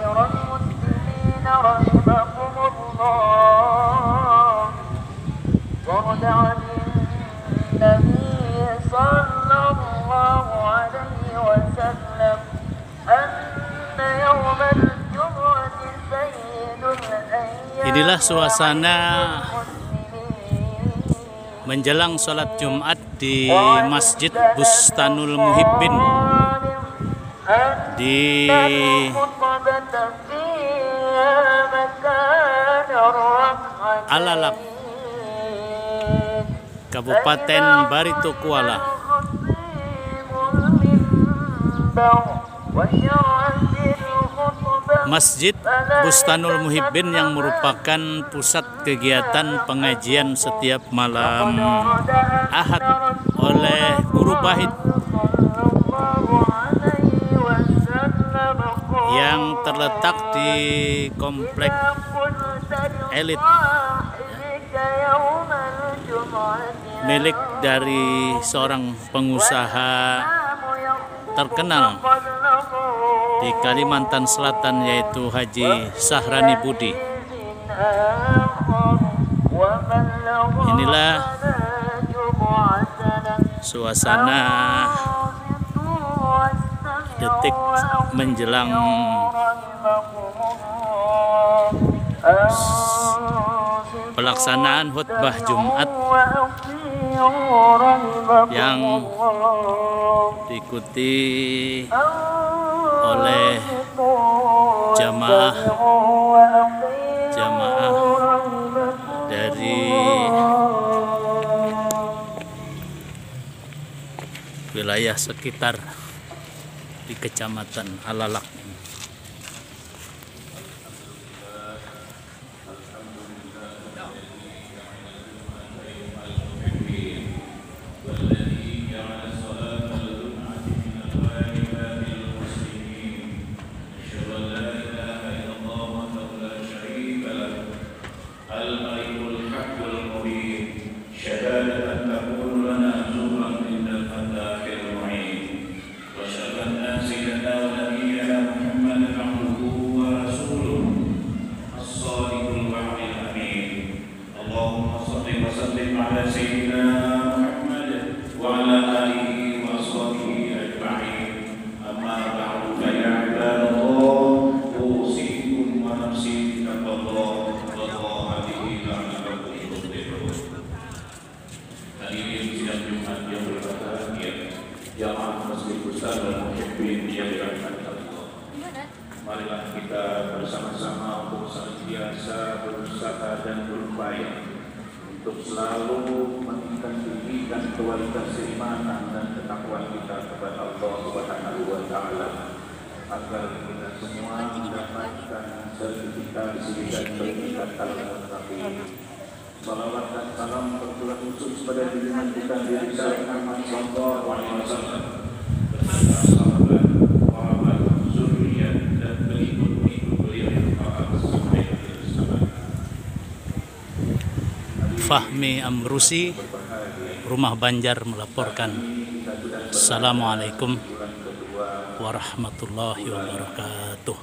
المسلمين رحمكم الله ورد عن النبي صلى الله عليه وسلم أن يوم الجمعة سيد الأيام. Inilah suasana menjelang sholat Jumat di Masjid Bustanul Muhibbin di Alalak, Kabupaten Barito Kuala. Masjid Bustanul Muhibbin yang merupakan pusat kegiatan pengajian setiap malam Ahad oleh guru Bahid yang terletak di komplek elit milik dari seorang pengusaha terkenal di Kalimantan Selatan, yaitu Haji Sahrani Budi. Inilah suasana detik menjelang pelaksanaan khutbah Jumat yang diikuti oleh jamaah dari wilayah sekitar di Kecamatan Alalak. Jamaah Masjid Bustanul Muhibbin yang dirahmati Allah. Marilah kita bersama-sama untuk senantiasa berusaha dan berupaya untuk selalu meningkatkan kualitas keimanan dan ketakwaan kita kepada Allah Subhanahu wa Ta'ala, agar kita semua mendapatkan sertifikasi dan sertifikat al-muttaqin. Salawat dan salam tercurah khusus pada junjungan kita Nabi Muhammad sallallahu alaihi wasallam beserta sahabat, para zuriat dan pengikut-pengikut beliau yang taat sampai akhir zaman. Fahmi Amrusi, Rumah Banjar melaporkan. Assalamualaikum warahmatullahi wabarakatuh.